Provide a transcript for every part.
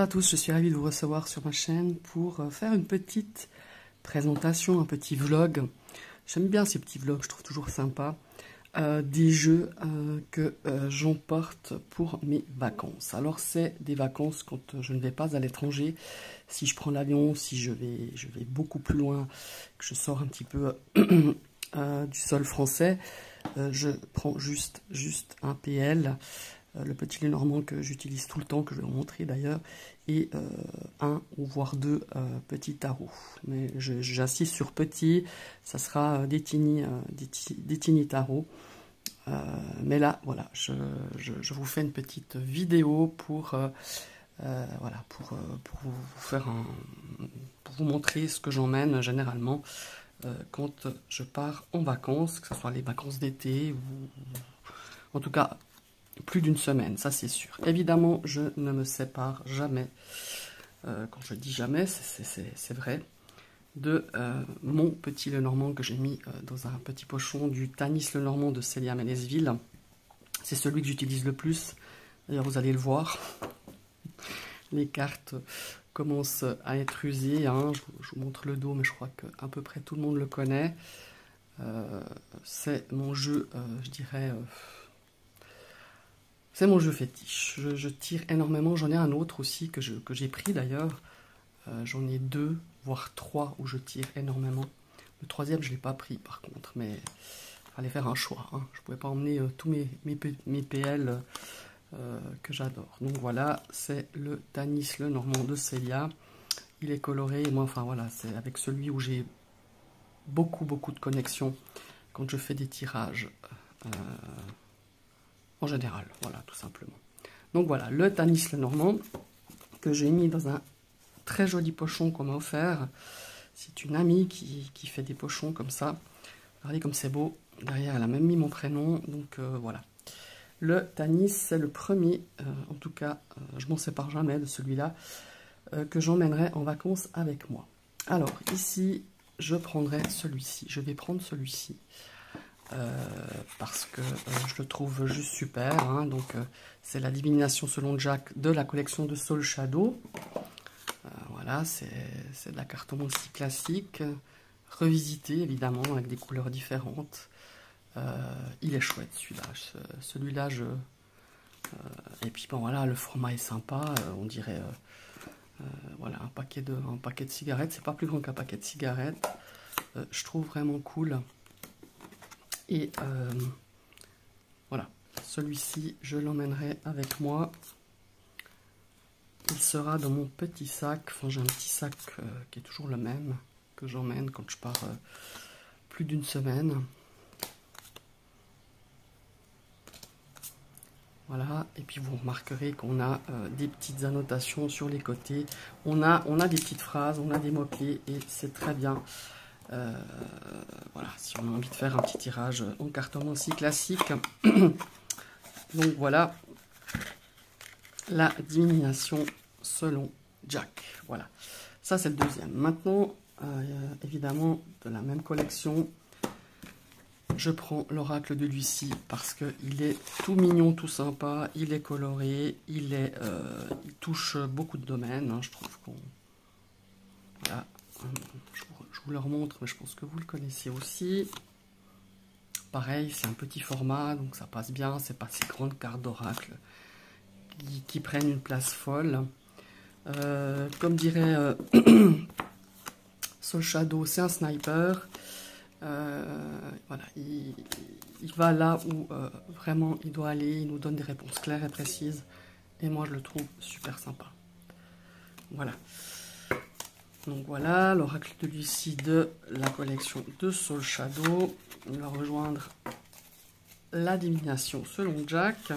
à tous, je suis ravie de vous recevoir sur ma chaîne pour faire une petite présentation, un petit vlog. J'aime bien ces petits vlogs, je trouve toujours sympa. Des jeux que j'emporte pour mes vacances. Alors c'est des vacances quand je ne vais pas à l'étranger. Si je prends l'avion, si je vais beaucoup plus loin, que je sors un petit peu du sol français, je prends juste un PL. Le petit Lenormand que j'utilise tout le temps, que je vais vous montrer d'ailleurs, et un ou voire deux petits tarots. Mais j'insiste sur petit, ça sera des tiny tarots. Mais là, voilà, je vous fais une petite vidéo pour, voilà, pour vous faire pour vous montrer ce que j'emmène généralement quand je pars en vacances, que ce soit les vacances d'été ou en tout cas plus d'une semaine, ça c'est sûr. Évidemment, je ne me sépare jamais, quand je dis jamais, c'est vrai, de mon petit Lenormand que j'ai mis dans un petit pochon du Tanis Lenormand de Célia Ménesville. C'est celui que j'utilise le plus, d'ailleurs vous allez le voir. Les cartes commencent à être usées, hein. Je vous montre le dos, mais je crois qu'à peu près tout le monde le connaît. C'est mon jeu, je dirais... c'est mon jeu fétiche, je tire énormément, j'en ai un autre aussi que j'ai pris d'ailleurs, j'en ai deux, voire trois où je tire énormément. Le troisième je ne l'ai pas pris par contre, mais il fallait faire un choix, hein. Je ne pouvais pas emmener tous mes PL que j'adore. Donc voilà, c'est le Tanis Lenormand de Célia, il est coloré, et moi enfin voilà, c'est avec celui où j'ai beaucoup de connexions quand je fais des tirages. En général, voilà, tout simplement. Donc voilà, le Tanis Lenormand que j'ai mis dans un très joli pochon qu'on m'a offert. C'est une amie qui fait des pochons comme ça. Regardez comme c'est beau. Derrière, elle a même mis mon prénom. Donc voilà. Le Tanis, c'est le premier, en tout cas, je m'en sépare jamais de celui-là, que j'emmènerai en vacances avec moi. Alors, ici, je prendrai celui-ci. Je vais prendre celui-ci. Parce que je le trouve juste super, hein. Donc c'est la divination selon Jack de la collection de Soul Shadow. Voilà, c'est de la cartomancie classique, revisitée évidemment avec des couleurs différentes. Il est chouette celui-là, et puis bon voilà, le format est sympa, on dirait voilà, un paquet de cigarettes, c'est pas plus grand qu'un paquet de cigarettes. Je trouve vraiment cool. Et voilà, celui-ci, je l'emmènerai avec moi. Il sera dans mon petit sac. Enfin, j'ai un petit sac qui est toujours le même, que j'emmène quand je pars plus d'une semaine. Voilà, et puis vous remarquerez qu'on a des petites annotations sur les côtés. On a des petites phrases, on a des mots-clés, et c'est très bien. Voilà, si on a envie de faire un petit tirage en cartomancie classique. Donc voilà, la divination selon Jack. Voilà, ça c'est le deuxième. Maintenant, évidemment, de la même collection, je prends l'oracle de Lucie parce qu'il est tout mignon, tout sympa, il est coloré, il touche beaucoup de domaines, hein, je trouve qu'on... Voilà, je vous le remontre, mais je pense que vous le connaissez aussi. Pareil, c'est un petit format, donc ça passe bien, c'est pas ces grandes cartes d'oracle qui prennent une place folle. Comme dirait Soul Shadow, c'est un sniper. Voilà, il va là où vraiment il doit aller, il nous donne des réponses claires et précises, et moi je le trouve super sympa. Voilà. Donc voilà, l'oracle de Lucie de la collection de Soul Shadow. Il va rejoindre la divination selon Jack.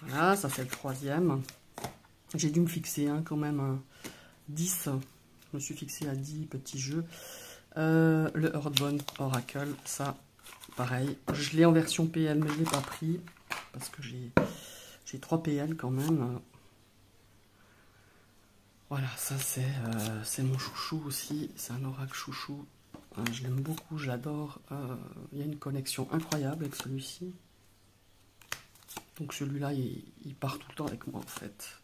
Voilà, ça c'est le troisième. J'ai dû me fixer quand même un 10. Je me suis fixé à 10 petits jeux. Le Earthbound Oracle, ça pareil. Je l'ai en version PL, mais je ne l'ai pas pris parce que j'ai 3 PL quand même. Voilà, ça c'est mon chouchou aussi, c'est un oracle chouchou, je l'aime beaucoup, je l'adore, il y a une connexion incroyable avec celui-ci. Donc celui-là, il part tout le temps avec moi en fait.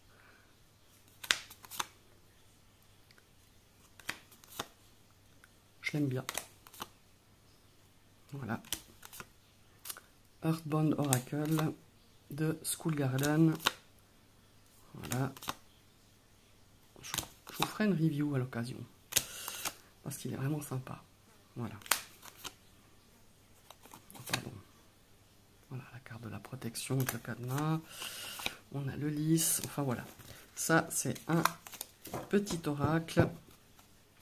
je l'aime bien. Voilà. Earthbound Oracle de School Garden. Voilà. Je vous ferai une review à l'occasion. Parce qu'il est vraiment sympa. Voilà. Pardon. Voilà la carte de la protection avec le cadenas. On a le lys. Enfin voilà. Ça, c'est un petit oracle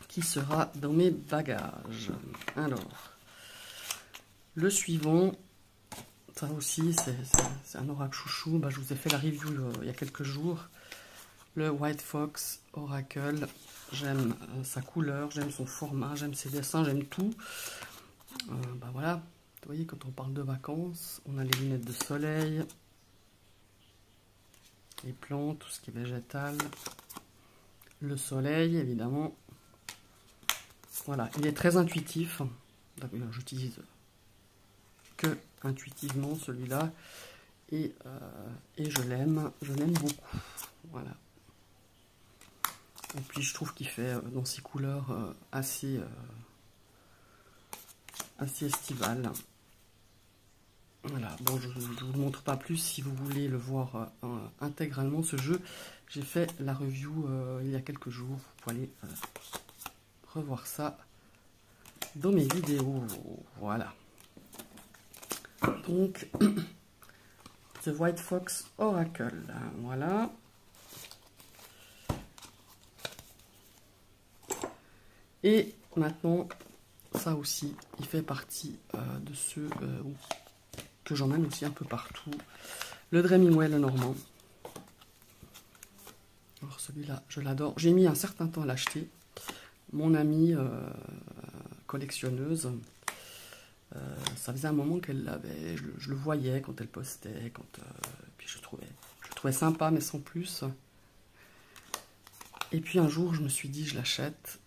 qui sera dans mes bagages. Alors, le suivant, ça aussi, c'est un oracle chouchou. Bah, je vous ai fait la review il y a quelques jours. Le White Fox Oracle. J'aime sa couleur, j'aime son format, j'aime ses dessins, j'aime tout. Bah voilà, vous voyez, quand on parle de vacances, on a les lunettes de soleil, les plantes, tout ce qui est végétal, le soleil, évidemment. Voilà, il est très intuitif. J'utilise que intuitivement celui-là. Et je l'aime beaucoup. Voilà. Et puis je trouve qu'il fait dans ses couleurs assez estivales. Voilà, bon, je ne vous le montre pas plus. Si vous voulez le voir intégralement, ce jeu, j'ai fait la review il y a quelques jours. Vous pouvez aller revoir ça dans mes vidéos. Voilà. Donc, The White Fox Oracle. Voilà. Et maintenant, ça aussi, il fait partie de ceux que j'emmène aussi un peu partout. Le Dreaming le Normand. Alors celui-là, je l'adore. J'ai mis un certain temps à l'acheter. Mon amie collectionneuse, ça faisait un moment qu'elle l'avait. Je le voyais quand elle postait. Puis je trouvais sympa, mais sans plus. Et puis un jour, je me suis dit, je l'achète.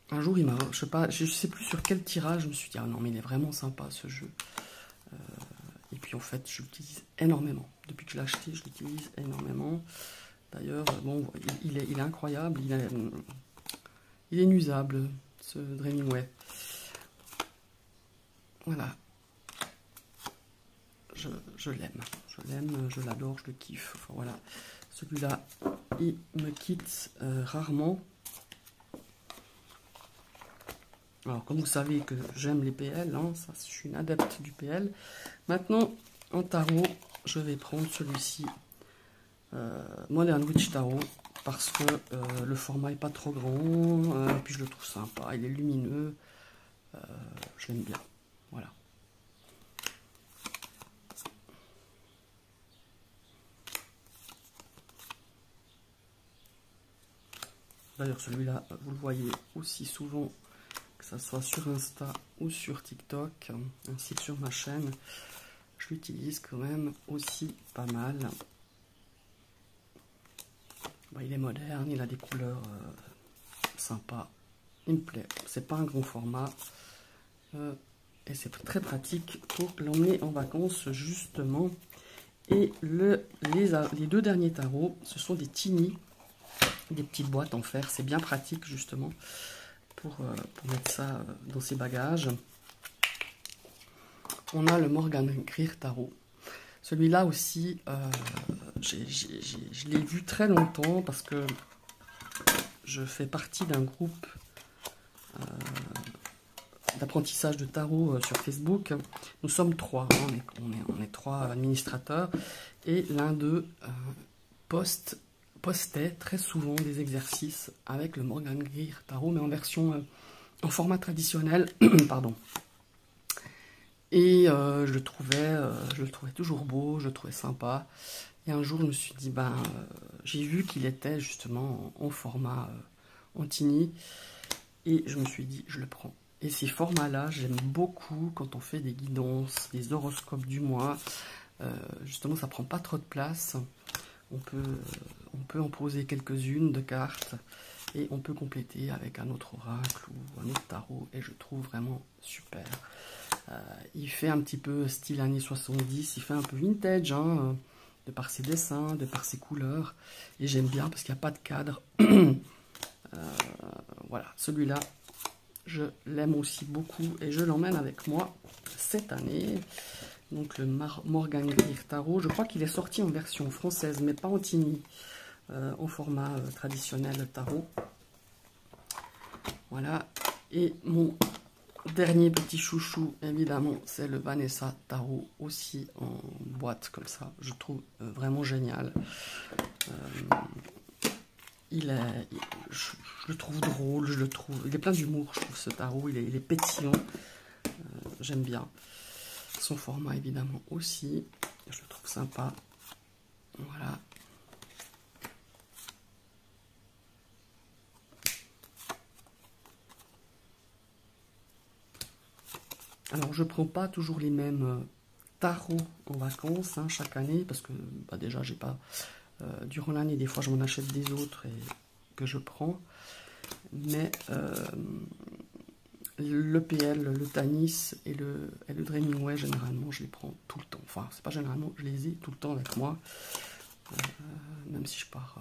Un jour, il m'a, je sais plus sur quel tirage, je me suis dit, ah non, mais il est vraiment sympa ce jeu. Et puis en fait, je l'utilise énormément. Depuis que je l'ai acheté, je l'utilise énormément. D'ailleurs, bon, il est incroyable, il est inusable, ce Dreaming Way. Voilà. Je l'aime, je l'adore, je le kiffe. Enfin, voilà. Celui-là, il me quitte rarement. Alors, comme vous savez que j'aime les PL, hein, ça, je suis une adepte du PL. Maintenant, en tarot, je vais prendre celui-ci, Modern Witch Tarot, parce que le format n'est pas trop grand, puis je le trouve sympa, il est lumineux, je l'aime bien. Voilà. D'ailleurs, celui-là, vous le voyez aussi souvent, que ce soit sur Insta ou sur TikTok, ainsi que sur ma chaîne. Je l'utilise quand même aussi pas mal. Bon, il est moderne, il a des couleurs sympas. Il me plaît. C'est pas un grand format. Et c'est très pratique pour l'emmener en vacances, justement. Et les deux derniers tarots, ce sont des tiny, des petites boîtes en fer. C'est bien pratique, justement, pour mettre ça dans ses bagages. On a le Morgan Greer Tarot. Celui-là aussi, je l'ai vu très longtemps parce que je fais partie d'un groupe d'apprentissage de tarot sur Facebook. Nous sommes trois, hein, on est trois administrateurs, et l'un d'eux postait très souvent des exercices avec le Morgan Greer Tarot, mais en version, en format traditionnel, pardon. Et je le trouvais toujours beau, je le trouvais sympa. Et un jour, je me suis dit, j'ai vu qu'il était justement en format Antini. Et je me suis dit, je le prends. Et ces formats-là, j'aime beaucoup quand on fait des guidances, des horoscopes du mois. Justement, ça prend pas trop de place. On peut en poser quelques-unes de cartes. Et on peut compléter avec un autre oracle ou un autre tarot. Et je trouve vraiment super. Il fait un petit peu style années 70, il fait un peu vintage, hein, de par ses dessins, de par ses couleurs. Et j'aime bien parce qu'il n'y a pas de cadre. Voilà, celui-là, je l'aime aussi beaucoup et je l'emmène avec moi cette année. Donc le Morgan Greer Tarot, je crois qu'il est sorti en version française, mais pas en tiny, en format traditionnel tarot. Voilà, et mon dernier petit chouchou, évidemment, c'est le Vanessa Tarot, aussi en boîte comme ça. Je trouve vraiment génial. Je le trouve drôle, il est plein d'humour, je trouve, ce tarot. Il est pétillant, j'aime bien. Son format, évidemment, aussi, je le trouve sympa. Voilà. Alors, je ne prends pas toujours les mêmes tarots en vacances, hein, chaque année, parce que bah, déjà, j'ai pas... durant l'année, des fois, je m'en achète des autres et que je prends. Mais le PL, le Tanis et le Dreaming, généralement, je les prends tout le temps. Enfin, c'est pas généralement, je les ai tout le temps avec moi. Même si je pars...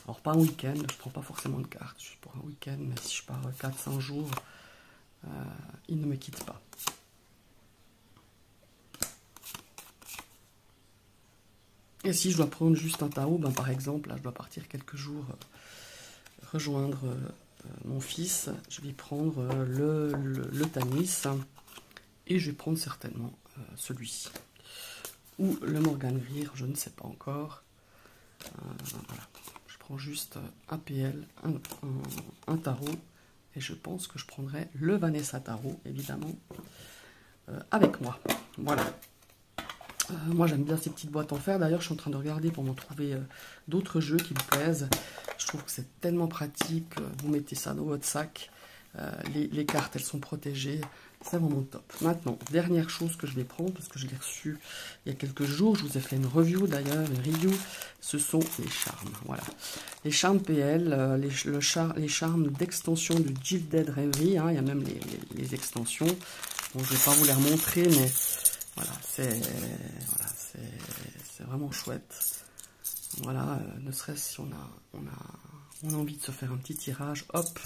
alors, pas un week-end, je prends pas forcément de carte, juste pour un week-end, mais si je pars 4-5 jours... il ne me quitte pas. Et si je dois prendre juste un tarot, ben par exemple, là je dois partir quelques jours rejoindre mon fils, je vais prendre le Tanis et je vais prendre certainement celui-ci. Ou le Morgan Greer, je ne sais pas encore. Voilà. Je prends juste un PL, un tarot. Et je pense que je prendrai le Vanessa Tarot, évidemment, avec moi. Voilà. Moi, j'aime bien ces petites boîtes en fer. D'ailleurs, je suis en train de regarder pour m'en trouver d'autres jeux qui me plaisent. Je trouve que c'est tellement pratique. Vous mettez ça dans votre sac. Les cartes, elles sont protégées. C'est vraiment top. Maintenant, dernière chose que je vais prendre, parce que je l'ai reçu il y a quelques jours. Je vous ai fait une review d'ailleurs, une review. Ce sont les charmes. Voilà. Les charmes PL, les charmes d'extension du Gilded Reverie. Hein, il y a même les extensions. Bon, je ne vais pas vous les remontrer, mais voilà, c'est vraiment chouette. Voilà, ne serait-ce si on a envie de se faire un petit tirage, hop,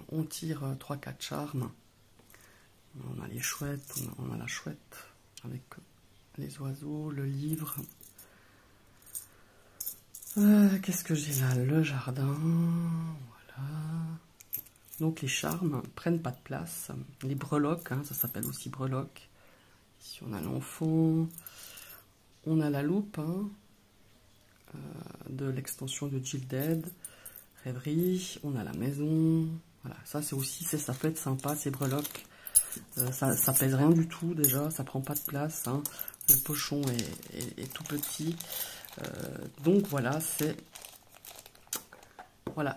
on tire 3-4 charmes. On a les chouettes, on a la chouette avec les oiseaux, le livre. Qu'est-ce que j'ai là? Le jardin, voilà. Donc les charmes prennent pas de place. Les breloques, hein, ça s'appelle aussi breloques. Ici on a l'enfant. On a la loupe, hein, de l'extension de Gilded Rêverie. On a la maison. Voilà, ça c'est aussi, ça peut être sympa, ces breloques. Ça pèse rien du tout déjà, ça prend pas de place, hein. Le pochon est tout petit. Donc voilà,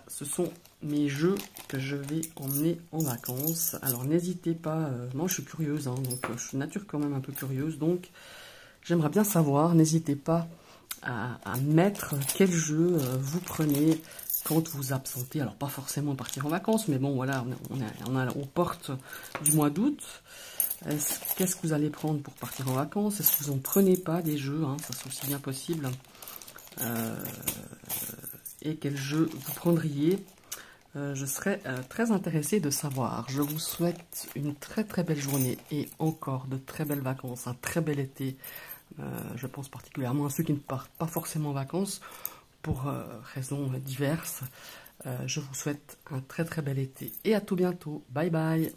ce sont mes jeux que je vais emmener en vacances. Alors n'hésitez pas, moi je suis curieuse, hein, donc je suis de nature quand même un peu curieuse, donc j'aimerais bien savoir, n'hésitez pas à mettre quel jeu vous prenez quand vous vous absentez. Alors pas forcément partir en vacances, mais bon voilà, on est aux portes du mois d'août. Qu'est-ce que vous allez prendre pour partir en vacances? Est-ce que vous n'en prenez pas des jeux, hein, ça c'est aussi bien possible. Et quel jeu vous prendriez? Je serais très intéressée de savoir. Je vous souhaite une très très belle journée et encore de très belles vacances, un très bel été. Je pense particulièrement à ceux qui ne partent pas forcément en vacances pour raisons diverses. Je vous souhaite un très très bel été et à tout bientôt. Bye bye.